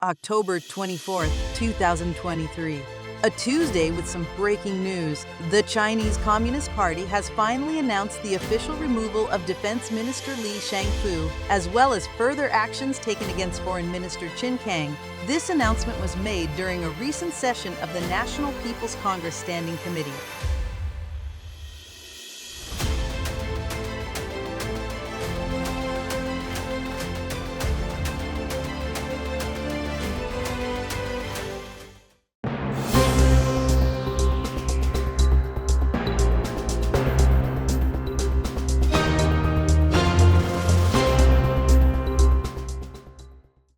October 24th, 2023. A Tuesday with some breaking news. The Chinese Communist Party has finally announced the official removal of Defense Minister Li Shangfu, as well as further actions taken against Foreign Minister Qin Kang. This announcement was made during a recent session of the National People's Congress Standing Committee.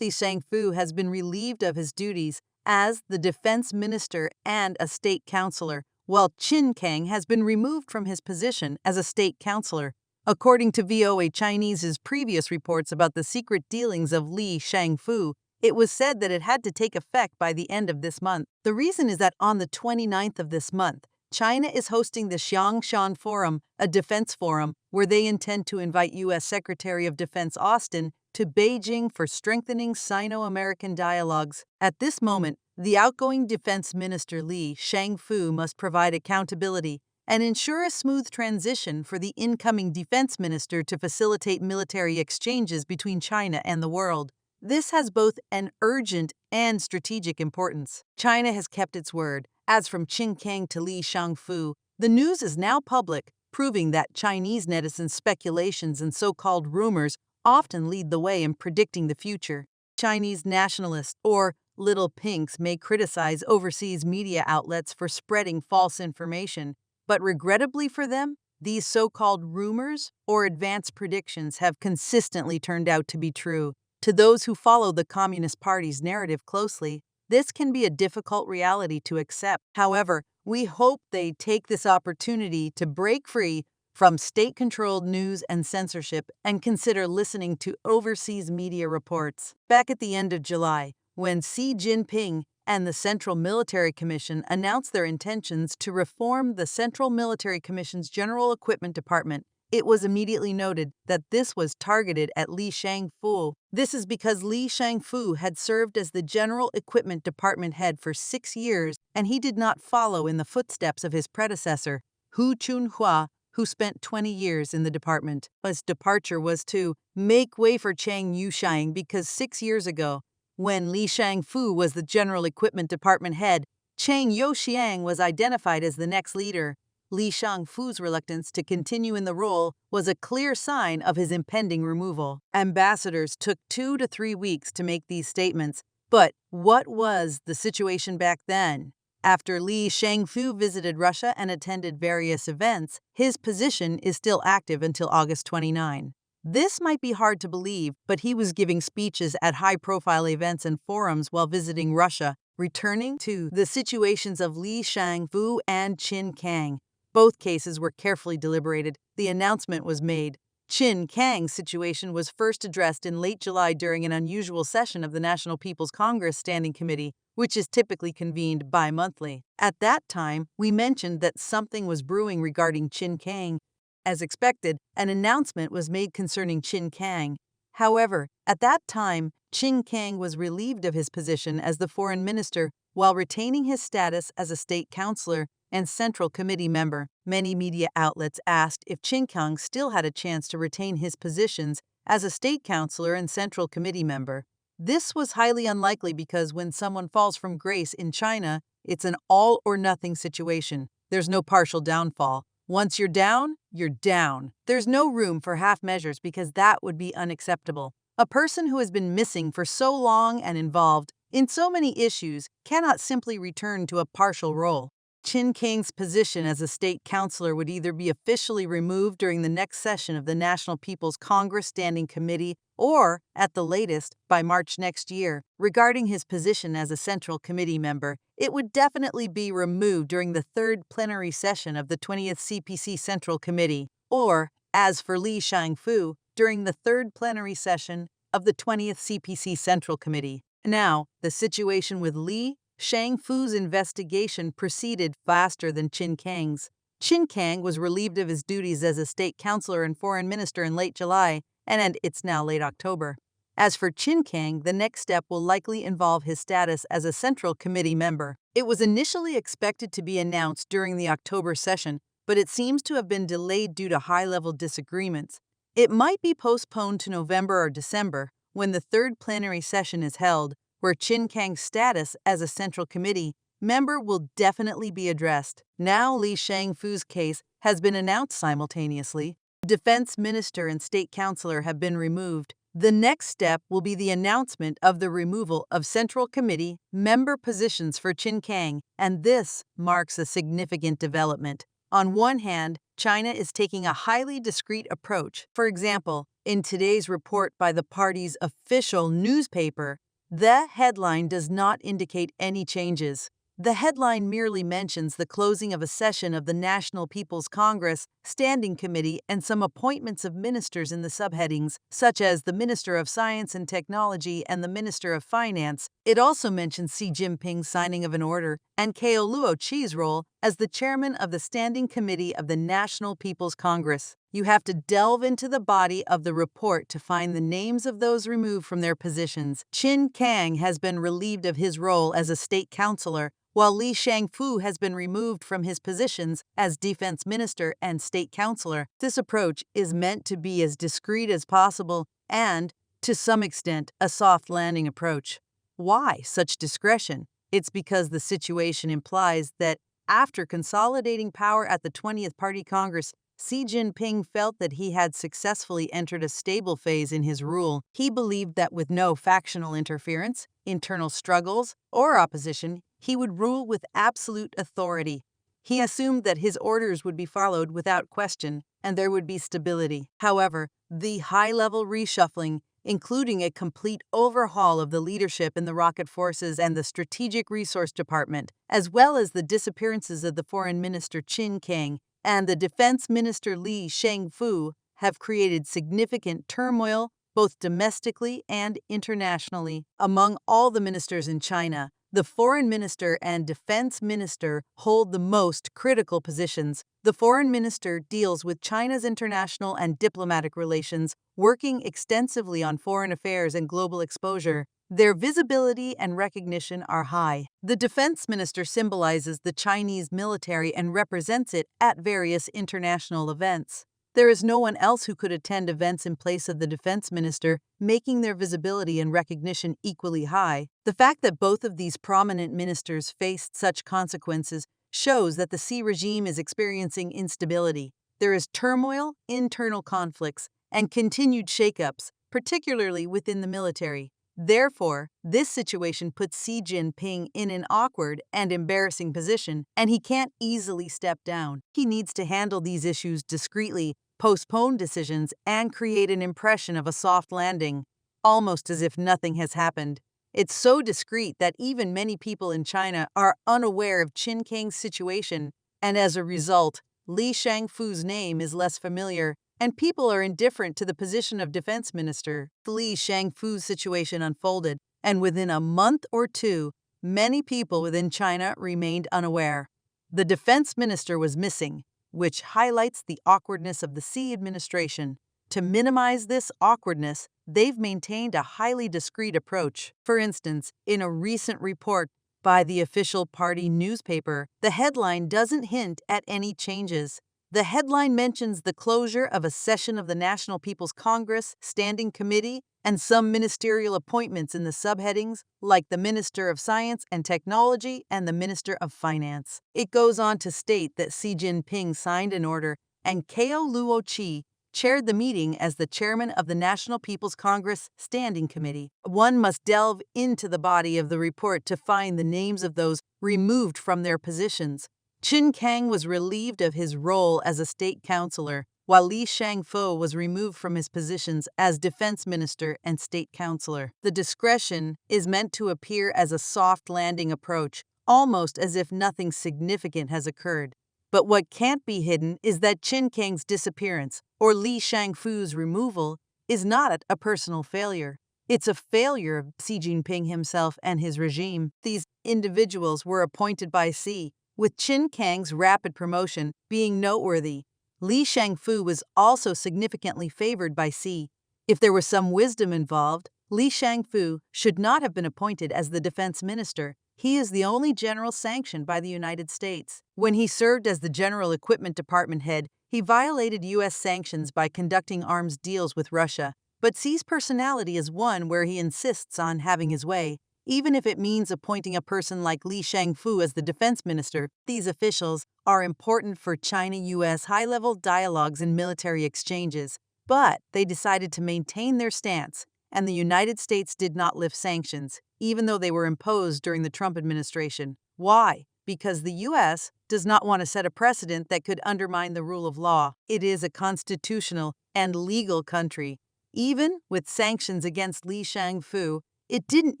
Li Shangfu has been relieved of his duties as the defense minister and a state councillor, while Qin Kang has been removed from his position as a state councillor. According to VOA Chinese's previous reports about the secret dealings of Li Shangfu, it was said that it had to take effect by the end of this month. The reason is that on the 29th of this month, China is hosting the Xi'an Forum, a defense forum, where they intend to invite U.S. Secretary of Defense Austin to Beijing for strengthening Sino-American dialogues. At this moment, the outgoing defense minister Li Shangfu must provide accountability and ensure a smooth transition for the incoming defense minister to facilitate military exchanges between China and the world. This has both an urgent and strategic importance. China has kept its word. As from Qin Kang to Li Shangfu, the news is now public, proving that Chinese netizens' speculations and so-called rumors often lead the way in predicting the future. Chinese nationalists, or little pinks, may criticize overseas media outlets for spreading false information, but regrettably for them, these so-called rumors or advanced predictions have consistently turned out to be true. To those who follow the Communist Party's narrative closely, this can be a difficult reality to accept. However, we hope they take this opportunity to break free from state-controlled news and censorship and consider listening to overseas media reports. Back at the end of July, when Xi Jinping and the Central Military Commission announced their intentions to reform the Central Military Commission's General Equipment Department, it was immediately noted that this was targeted at Li Shangfu. This is because Li Shangfu had served as the General Equipment Department head for 6 years, and he did not follow in the footsteps of his predecessor, Hu Chunhua, who spent 20 years in the department. His departure was to make way for Chang Yuxiang because 6 years ago, when Li Shangfu was the General Equipment Department head, Chang Yuxiang was identified as the next leader. Li Shangfu's reluctance to continue in the role was a clear sign of his impending removal. Ambassadors took 2 to 3 weeks to make these statements, but what was the situation back then? After Li Shangfu visited Russia and attended various events, his position is still active until August 29. This might be hard to believe, but he was giving speeches at high-profile events and forums while visiting Russia. Returning to the situations of Li Shangfu and Qin Kang, both cases were carefully deliberated. The announcement was made. Qin Kang's situation was first addressed in late July during an unusual session of the National People's Congress Standing Committee, which is typically convened bi-monthly. At that time, we mentioned that something was brewing regarding Qin Kang. As expected, an announcement was made concerning Qin Kang. However, at that time, Qin Kang was relieved of his position as the foreign minister while retaining his status as a state councillor and Central Committee member. Many media outlets asked if Qin Kang still had a chance to retain his positions as a state councillor and Central Committee member. This was highly unlikely because when someone falls from grace in China, it's an all-or-nothing situation. There's no partial downfall. Once you're down, you're down. There's no room for half measures because that would be unacceptable. A person who has been missing for so long and involved in so many issues cannot simply return to a partial role. Qin Kang's position as a state councillor would either be officially removed during the next session of the National People's Congress Standing Committee or, at the latest, by March next year. Regarding his position as a Central Committee member, it would definitely be removed during the 3rd plenary session of the 20th CPC Central Committee, or, as for Li Shangfu, during the 3rd plenary session of the 20th CPC Central Committee. Now, the situation with Li Shangfu's investigation proceeded faster than Qin Kang's. Qin Kang was relieved of his duties as a state councillor and foreign minister in late July, and it's now late October. As for Qin Kang, the next step will likely involve his status as a Central Committee member. It was initially expected to be announced during the October session, but it seems to have been delayed due to high-level disagreements. It might be postponed to November or December, when the third plenary session is held, where Qin Kang's status as a Central Committee member will definitely be addressed. Now Li Shangfu's case has been announced simultaneously. The defense minister and state councilor have been removed. The next step will be the announcement of the removal of Central Committee member positions for Qin Kang, and this marks a significant development. On one hand, China is taking a highly discreet approach. For example, in today's report by the party's official newspaper, the headline does not indicate any changes. The headline merely mentions the closing of a session of the National People's Congress Standing Committee and some appointments of ministers in the subheadings, such as the Minister of Science and Technology and the Minister of Finance. It also mentions Xi Jinping's signing of an order and Qi's role as the chairman of the Standing Committee of the National People's Congress. You have to delve into the body of the report to find the names of those removed from their positions. Qin Kang has been relieved of his role as a state councilor, while Li Shangfu has been removed from his positions as defense minister and state councilor. This approach is meant to be as discreet as possible and, to some extent, a soft landing approach. Why such discretion? It's because the situation implies that after consolidating power at the 20th Party Congress, Xi Jinping felt that he had successfully entered a stable phase in his rule. He believed that with no factional interference, internal struggles, or opposition, he would rule with absolute authority. He assumed that his orders would be followed without question, and there would be stability. However, the high-level reshuffling, including a complete overhaul of the leadership in the rocket forces and the Strategic Resource Department, as well as the disappearances of the Foreign Minister Qin Kang and the Defense Minister Li Shangfu, have created significant turmoil both domestically and internationally. Among all the ministers in China, the Foreign Minister and Defense Minister hold the most critical positions. The Foreign Minister deals with China's international and diplomatic relations, working extensively on foreign affairs and global exposure. Their visibility and recognition are high. The Defense Minister symbolizes the Chinese military and represents it at various international events. There is no one else who could attend events in place of the defense minister, making their visibility and recognition equally high. The fact that both of these prominent ministers faced such consequences shows that the Xi regime is experiencing instability. There is turmoil, internal conflicts, and continued shakeups, particularly within the military. Therefore, this situation puts Xi Jinping in an awkward and embarrassing position, and he can't easily step down. He needs to handle these issues discreetly, postpone decisions, and create an impression of a soft landing, almost as if nothing has happened. It's so discreet that even many people in China are unaware of Qin Kang's situation, and as a result, Li Shangfu's name is less familiar, and people are indifferent to the position of defense minister. Li Shangfu's situation unfolded, and within a month or two, many people within China remained unaware. The defense minister was missing, which highlights the awkwardness of the Xi administration. To minimize this awkwardness, they've maintained a highly discreet approach. For instance, in a recent report by the official party newspaper, the headline doesn't hint at any changes. The headline mentions the closure of a session of the National People's Congress Standing Committee and some ministerial appointments in the subheadings, like the Minister of Science and Technology and the Minister of Finance. It goes on to state that Xi Jinping signed an order and Qi chaired the meeting as the chairman of the National People's Congress Standing Committee. One must delve into the body of the report to find the names of those removed from their positions. Qin Kang was relieved of his role as a state councilor, while Li Shangfu was removed from his positions as defense minister and state councilor. The discretion is meant to appear as a soft landing approach, almost as if nothing significant has occurred. But what can't be hidden is that Qin Kang's disappearance, or Li Shangfu's removal, is not a personal failure. It's a failure of Xi Jinping himself and his regime. These individuals were appointed by Xi, with Qin Kang's rapid promotion being noteworthy. Li Shangfu was also significantly favored by Xi. If there was some wisdom involved, Li Shangfu should not have been appointed as the defense minister. He is the only general sanctioned by the United States. When he served as the General Equipment Department head, he violated U.S. sanctions by conducting arms deals with Russia. But Xi's personality is one where he insists on having his way, even if it means appointing a person like Li Shangfu as the defense minister. These officials are important for China-U.S. high-level dialogues and military exchanges, but they decided to maintain their stance, and the United States did not lift sanctions, even though they were imposed during the Trump administration. Why? Because the U.S. does not want to set a precedent that could undermine the rule of law. It is a constitutional and legal country. Even with sanctions against Li Shangfu, it didn't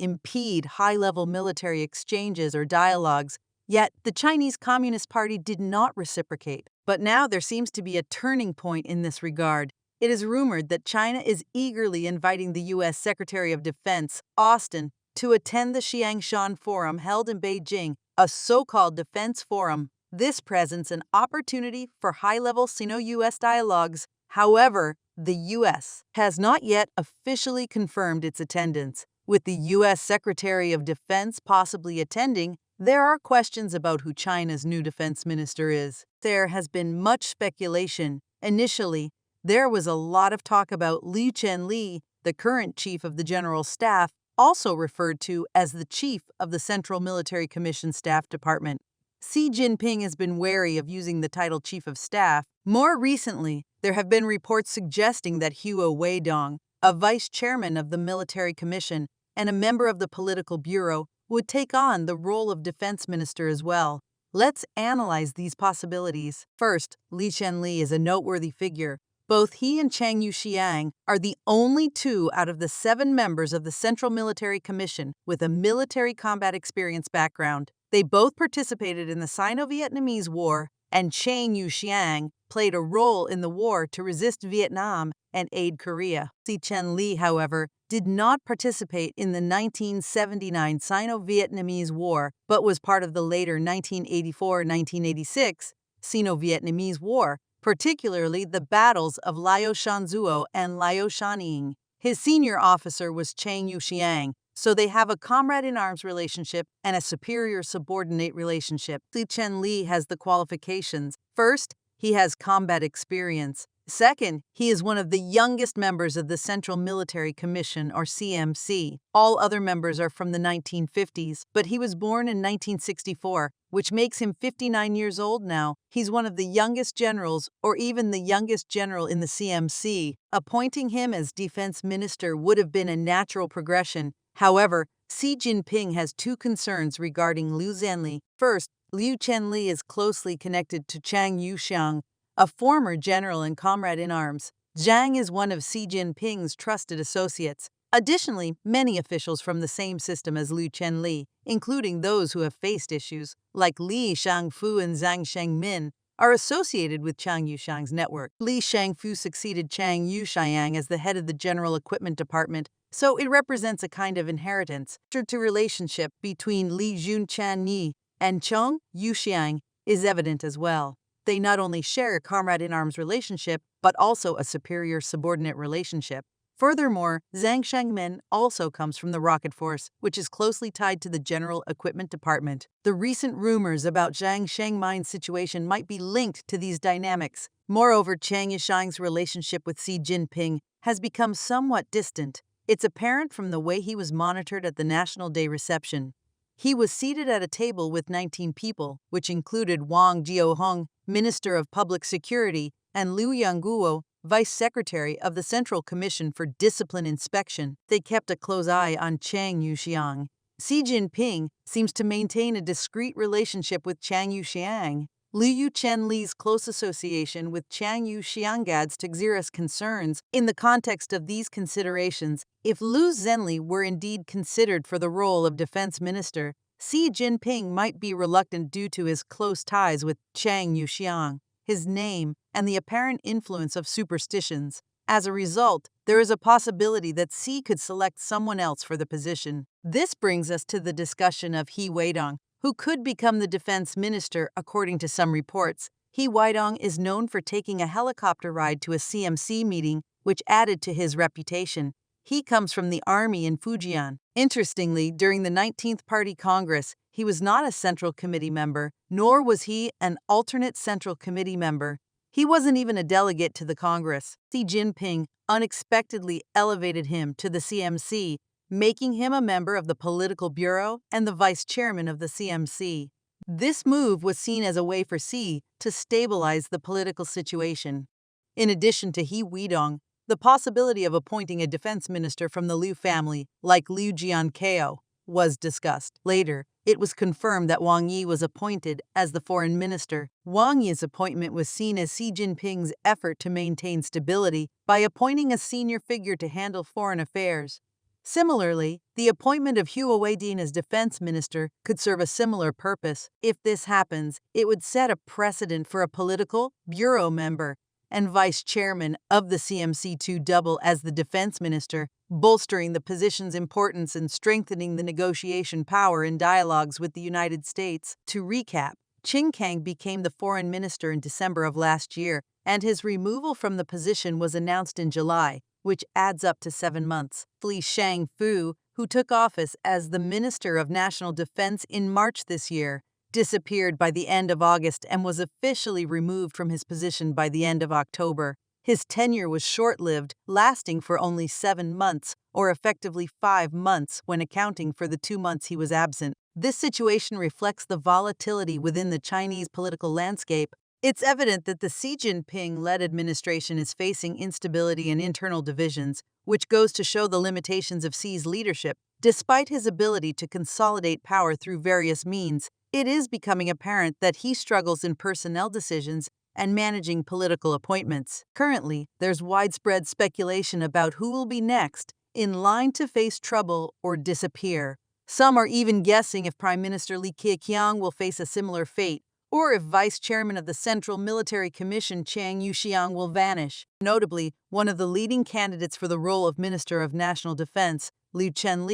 impede high-level military exchanges or dialogues, yet the Chinese Communist Party did not reciprocate. But now there seems to be a turning point in this regard. It is rumored that China is eagerly inviting the U.S. Secretary of Defense, Austin, to attend the Xi'an Forum held in Beijing, a so-called defense forum. This presents an opportunity for high-level Sino-U.S. dialogues. However, the U.S. has not yet officially confirmed its attendance. With the U.S. Secretary of Defense possibly attending, there are questions about who China's new defense minister is. There has been much speculation. Initially, there was a lot of talk about Li Qian, the current chief of the General Staff, also referred to as the chief of the Central Military Commission Staff Department. Xi Jinping has been wary of using the title Chief of Staff. More recently, there have been reports suggesting that Huo Weidong, a vice chairman of the Military Commission and a member of the Political Bureau, would take on the role of defense minister as well. Let's analyze these possibilities. First, Li Qian is a noteworthy figure. Both he and Chang Yuxiang are the only two out of the 7 members of the Central Military Commission with a military combat experience background. They both participated in the Sino-Vietnamese War, and Chang Yuxiang played a role in the war to resist Vietnam and aid Korea. Xi Qian, however, did not participate in the 1979 Sino-Vietnamese War, but was part of the later 1984-1986 Sino-Vietnamese War, particularly the battles of Liaoshanzuo and Liaoshaning. His senior officer was Chang Yuxiang, so they have a comrade-in-arms relationship and a superior-subordinate relationship. Xi Qian has the qualifications. First, he has combat experience. Second, he is one of the youngest members of the Central Military Commission, or CMC. All other members are from the 1950s, but he was born in 1964, which makes him 59 years old now. He's one of the youngest generals, or even the youngest general in the CMC. Appointing him as defense minister would have been a natural progression. However, Xi Jinping has 2 concerns regarding Liu Zhenli. First, Liu Qian is closely connected to Chang Yuxiang, a former general and comrade-in-arms. Zhang is one of Xi Jinping's trusted associates. Additionally, many officials from the same system as Liu Qian, including those who have faced issues, like Li Shangfu and Zhang Shengmin, are associated with Chang Yuxiang's network. Li Shangfu succeeded Chang Yuxiang as the head of the General Equipment Department, so it represents a kind of inheritance. The relationship between Li Junqian and Chang Yuxiang is evident as well. They not only share a comrade-in-arms relationship, but also a superior-subordinate relationship. Furthermore, Zhang Shengmin also comes from the Rocket Force, which is closely tied to the General Equipment Department. The recent rumors about Zhang Shengmin's situation might be linked to these dynamics. Moreover, Chang Yuxiang's relationship with Xi Jinping has become somewhat distant. It's apparent from the way he was monitored at the National Day reception. He was seated at a table with 19 people, which included Wang Jiahong, Minister of Public Security, and Liu Yangguo, Vice Secretary of the Central Commission for Discipline Inspection. They kept a close eye on Chang Yuxiang. Xi Jinping seems to maintain a discreet relationship with Chang Yuxiang. Liu Qian's close association with Chang Yuxiang adds to Xi's concerns. In the context of these considerations, if Liu Zhenli were indeed considered for the role of defense minister, Xi Jinping might be reluctant due to his close ties with Chang Yuxiang, his name, and the apparent influence of superstitions. As a result, there is a possibility that Xi could select someone else for the position. This brings us to the discussion of Huo Weidong, who could become the defense minister according to some reports. Huo Weidong is known for taking a helicopter ride to a CMC meeting, which added to his reputation. He comes from the army in Fujian. Interestingly, during the 19th Party Congress, he was not a Central Committee member, nor was he an alternate Central Committee member. He wasn't even a delegate to the Congress. Xi Jinping unexpectedly elevated him to the CMC, making him a member of the Political Bureau and the vice chairman of the CMC. This move was seen as a way for Xi to stabilize the political situation. In addition to He Weidong, the possibility of appointing a defense minister from the Liu family, like Liu Jiankao, was discussed. Later, it was confirmed that Wang Yi was appointed as the foreign minister. Wang Yi's appointment was seen as Xi Jinping's effort to maintain stability by appointing a senior figure to handle foreign affairs. Similarly, the appointment of Hu Weidong as defense minister could serve a similar purpose. If this happens, it would set a precedent for a political bureau member and vice chairman of the CMC to double as the defense minister, bolstering the position's importance and strengthening the negotiation power in dialogues with the United States. To recap, Qin Kang became the foreign minister in December of last year, and his removal from the position was announced in July, which adds up to 7 months. Li Shangfu, who took office as the Minister of National Defense in March this year, disappeared by the end of August and was officially removed from his position by the end of October. His tenure was short-lived, lasting for only 7 months, or effectively 5 months when accounting for the 2 months he was absent. This situation reflects the volatility within the Chinese political landscape. It's evident that the Xi Jinping-led administration is facing instability and internal divisions, which goes to show the limitations of Xi's leadership. Despite his ability to consolidate power through various means, it is becoming apparent that he struggles in personnel decisions and managing political appointments. Currently, there's widespread speculation about who will be next, in line to face trouble or disappear. Some are even guessing if Prime Minister Li Keqiang will face a similar fate, or if Vice Chairman of the Central Military Commission Chang Xi'an will vanish. Notably, one of the leading candidates for the role of Minister of National Defense, Liu Chen,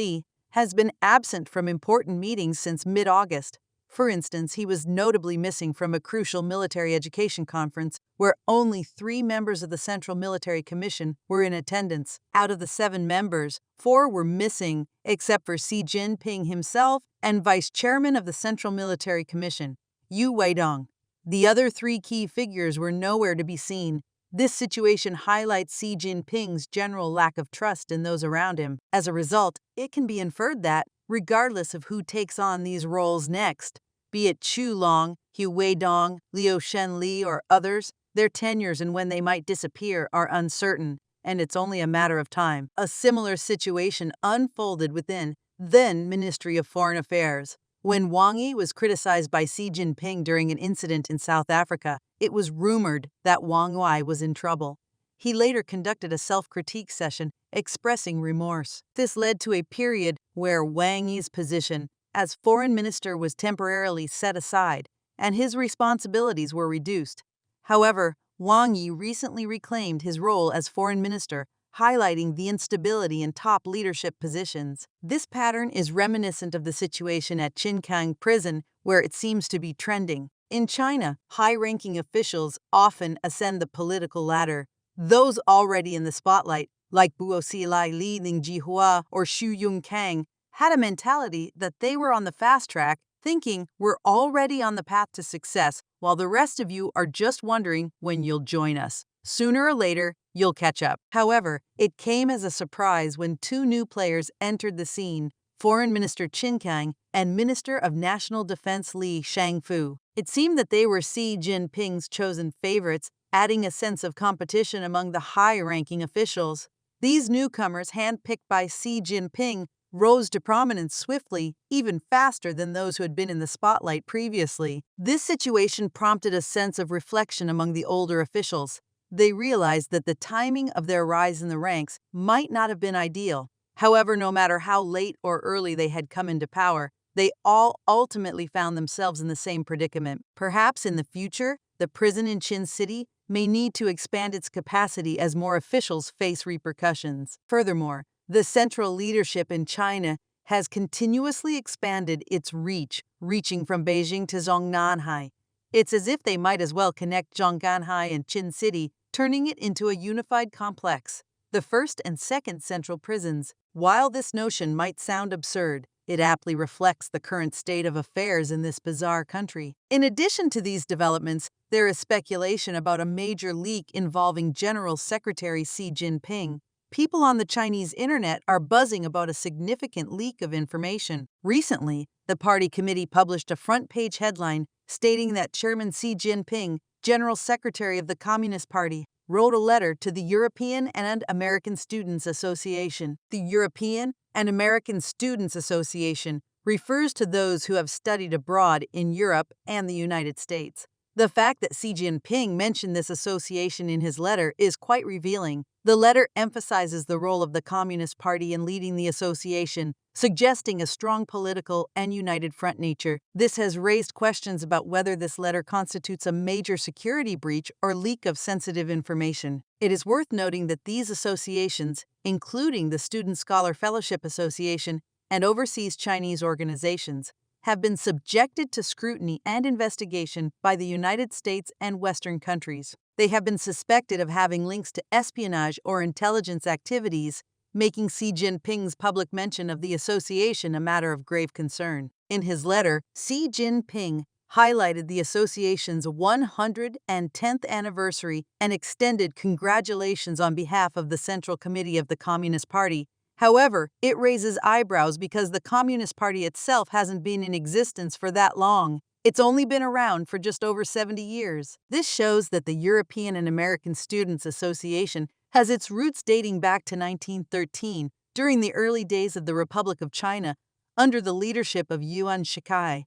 has been absent from important meetings since mid-August. For instance, he was notably missing from a crucial military education conference where only 3 members of the Central Military Commission were in attendance. Out of the 7 members, 4 were missing, except for Xi Jinping himself and Vice Chairman of the Central Military Commission, Hu Weidong. The other 3 key figures were nowhere to be seen. This situation highlights Xi Jinping's general lack of trust in those around him. As a result, it can be inferred that, regardless of who takes on these roles next, be it Chu Long, Hu Weidong, Liu Shenli, or others, their tenures and when they might disappear are uncertain, and it's only a matter of time. A similar situation unfolded within then Ministry of Foreign Affairs. When Wang Yi was criticized by Xi Jinping during an incident in South Africa, it was rumored that Wang Yi was in trouble. He later conducted a self-critique session expressing remorse. This led to a period where Wang Yi's position as foreign minister was temporarily set aside and his responsibilities were reduced. However, Wang Yi recently reclaimed his role as foreign minister, highlighting the instability in top leadership positions. This pattern is reminiscent of the situation at Xinjiang prison, where it seems to be trending. In China, high-ranking officials often ascend the political ladder. Those already in the spotlight, like Buo Xilai, Li Lingjihua, or Xu Yongkang, had a mentality that they were on the fast track, thinking we're already on the path to success, while the rest of you are just wondering when you'll join us. Sooner or later, you'll catch up. However, it came as a surprise when 2 new players entered the scene, Foreign Minister Qin Kang and Minister of National Defense Li Shangfu. It seemed that they were Xi Jinping's chosen favorites, adding a sense of competition among the high-ranking officials. These newcomers, handpicked by Xi Jinping, rose to prominence swiftly, even faster than those who had been in the spotlight previously. This situation prompted a sense of reflection among the older officials. They realized that the timing of their rise in the ranks might not have been ideal. However, no matter how late or early they had come into power, they all ultimately found themselves in the same predicament. Perhaps in the future, the prison in Qin City may need to expand its capacity as more officials face repercussions. Furthermore, the central leadership in China has continuously expanded its reach, reaching from Beijing to Zhongnanhai. It's as if they might as well connect Zhongnanhai and Qin City, turning it into a unified complex. the first and second central prisons. While this notion might sound absurd, it aptly reflects the current state of affairs in this bizarre country. In addition to these developments, there is speculation about a major leak involving General Secretary Xi Jinping. People on the Chinese internet are buzzing about a significant leak of information. Recently, the party committee published a front-page headline stating that Chairman Xi Jinping, General Secretary of the Communist Party, wrote a letter to the European and American Students Association. The European and American Students Association refers to those who have studied abroad in Europe and the United States. The fact that Xi Jinping mentioned this association in his letter is quite revealing. The letter emphasizes the role of the Communist Party in leading the association, suggesting a strong political and united front nature. This has raised questions about whether this letter constitutes a major security breach or leak of sensitive information. It is worth noting that these associations, including the Student Scholar Fellowship Association and overseas Chinese organizations, have been subjected to scrutiny and investigation by the United States and Western countries. They have been suspected of having links to espionage or intelligence activities, making Xi Jinping's public mention of the association a matter of grave concern. In his letter, Xi Jinping highlighted the association's 110th anniversary and extended congratulations on behalf of the Central Committee of the Communist Party. However, it raises eyebrows because the Communist Party itself hasn't been in existence for that long. It's only been around for just over 70 years. This shows that the European and American Students Association has its roots dating back to 1913, during the early days of the Republic of China, under the leadership of Yuan Shikai.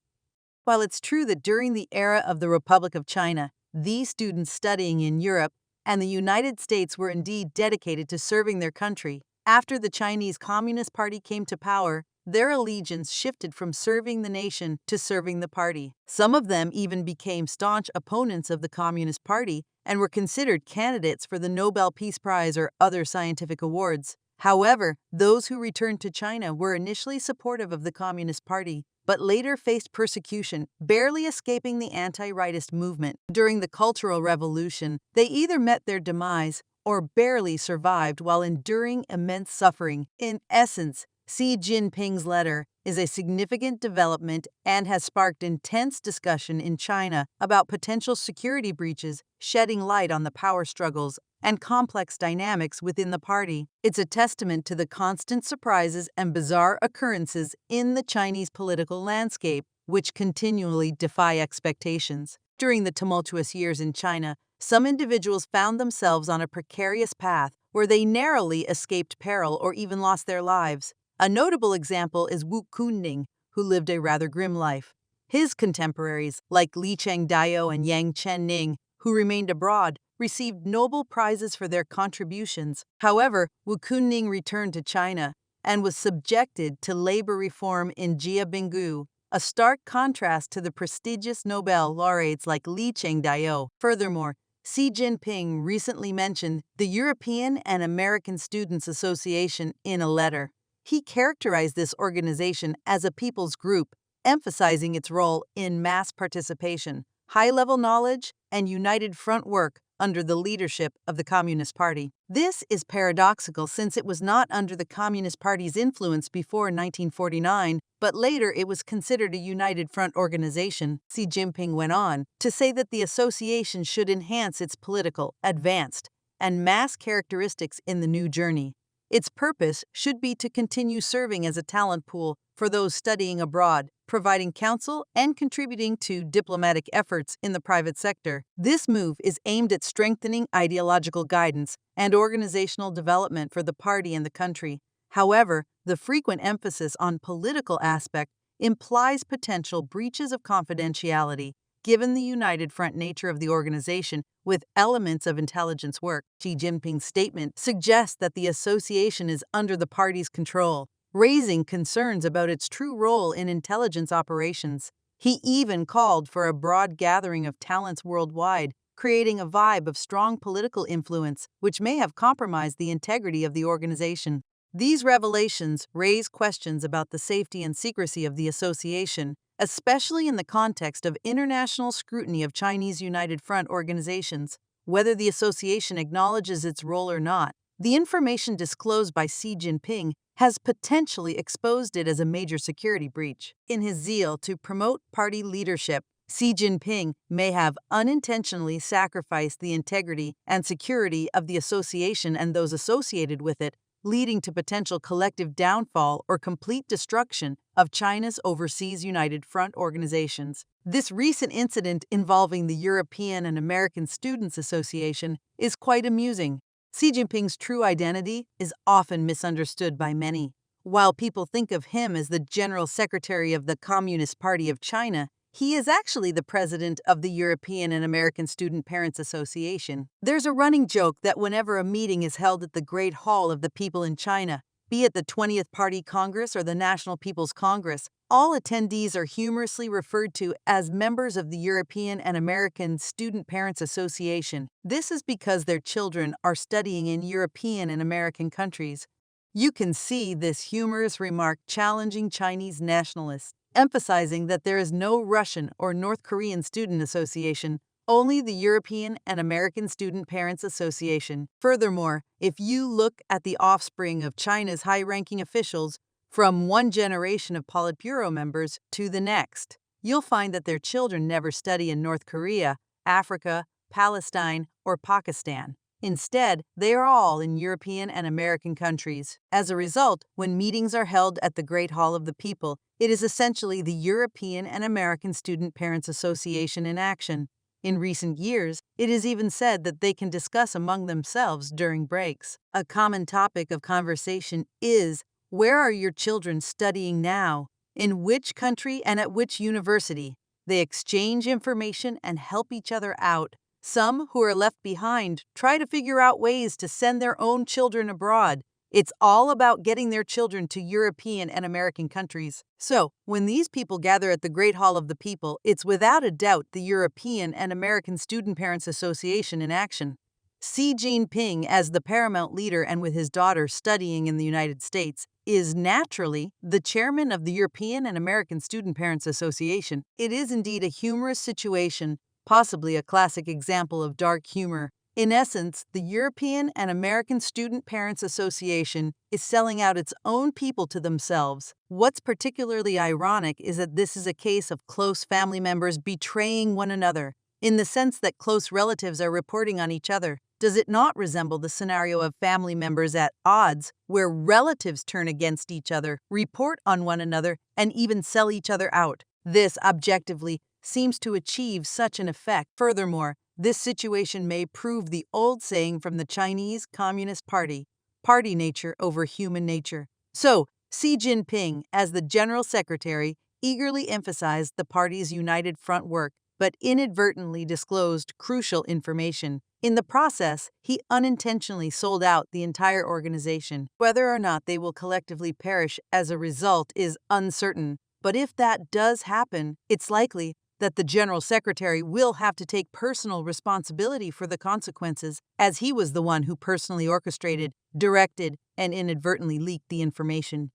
While it's true that during the era of the Republic of China, these students studying in Europe and the United States were indeed dedicated to serving their country, after the Chinese Communist Party came to power, their allegiance shifted from serving the nation to serving the party. Some of them even became staunch opponents of the Communist Party and were considered candidates for the Nobel Peace Prize or other scientific awards. However, those who returned to China were initially supportive of the Communist Party, but later faced persecution, barely escaping the anti-rightist movement. During the Cultural Revolution, they either met their demise or barely survived while enduring immense suffering. In essence, Xi Jinping's letter is a significant development and has sparked intense discussion in China about potential security breaches, shedding light on the power struggles and complex dynamics within the party. It's a testament to the constant surprises and bizarre occurrences in the Chinese political landscape, which continually defy expectations. During the tumultuous years in China, some individuals found themselves on a precarious path where they narrowly escaped peril or even lost their lives. A notable example is Wu Kunning, who lived a rather grim life. His contemporaries, like Li Chengdao and Yang Chenning, who remained abroad, received Nobel Prizes for their contributions. However, Wu Kunning returned to China and was subjected to labor reform in Jiabinggu, a stark contrast to the prestigious Nobel laureates like Li Chengdao. Furthermore, Xi Jinping recently mentioned the European and American Students Association in a letter. He characterized this organization as a people's group, emphasizing its role in mass participation, high-level knowledge, and united front work under the leadership of the Communist Party. This is paradoxical since it was not under the Communist Party's influence before 1949, but later it was considered a united front organization. Xi Jinping went on to say that the association should enhance its political, advanced, and mass characteristics in the new journey. Its purpose should be to continue serving as a talent pool for those studying abroad, providing counsel and contributing to diplomatic efforts in the private sector. This move is aimed at strengthening ideological guidance and organizational development for the party and the country. However, the frequent emphasis on political aspect implies potential breaches of confidentiality, given the united front nature of the organization with elements of intelligence work. Xi Jinping's statement suggests that the association is under the party's control, raising concerns about its true role in intelligence operations. He even called for a broad gathering of talents worldwide, creating a vibe of strong political influence, which may have compromised the integrity of the organization. These revelations raise questions about the safety and secrecy of the association, especially in the context of international scrutiny of Chinese United Front organizations. Whether the association acknowledges its role or not, The information disclosed by Xi Jinping has potentially exposed it as a major security breach. In his zeal to promote party leadership, Xi Jinping may have unintentionally sacrificed the integrity and security of the association and those associated with it, leading to potential collective downfall or complete destruction of China's overseas United Front organizations. This recent incident involving the European and American Students Association is quite amusing. Xi Jinping's true identity is often misunderstood by many. While people think of him as the General Secretary of the Communist Party of China, he is actually the president of the European and American Student Parents Association. There's a running joke that whenever a meeting is held at the Great Hall of the People in China, be it the 20th Party Congress or the National People's Congress, all attendees are humorously referred to as members of the European and American Student Parents Association. This is because their children are studying in European and American countries. You can see this humorous remark challenging Chinese nationalists, emphasizing that there is no Russian or North Korean student association, only the European and American Student Parents Association. Furthermore, if you look at the offspring of China's high-ranking officials, from one generation of Politburo members to the next, you'll find that their children never study in North Korea, Africa, Palestine, or Pakistan. Instead, they are all in European and American countries. As a result, when meetings are held at the Great Hall of the People, it is essentially the European and American Student Parents Association in action. In recent years, it is even said that they can discuss among themselves during breaks. A common topic of conversation is, where are your children studying now? In which country and at which university? They exchange information and help each other out. Some who are left behind try to figure out ways to send their own children abroad. It's all about getting their children to European and American countries. So, when these people gather at the Great Hall of the People, it's without a doubt the European and American Student Parents Association in action. Xi Jinping, as the paramount leader and with his daughter studying in the United States, is naturally the chairman of the European and American Student Parents Association. It is indeed a humorous situation, possibly a classic example of dark humor. In essence, the European and American Student Parents Association is selling out its own people to themselves. What's particularly ironic is that this is a case of close family members betraying one another, in the sense that close relatives are reporting on each other. Does it not resemble the scenario of family members at odds, where relatives turn against each other, report on one another, and even sell each other out? This, objectively, seems to achieve such an effect. Furthermore, this situation may prove the old saying from the Chinese Communist Party, party nature over human nature. So, Xi Jinping, as the General Secretary, eagerly emphasized the party's united front work, but inadvertently disclosed crucial information. In the process, he unintentionally sold out the entire organization. Whether or not they will collectively perish as a result is uncertain, but if that does happen, it's likely that the General Secretary will have to take personal responsibility for the consequences, as he was the one who personally orchestrated, directed, and inadvertently leaked the information.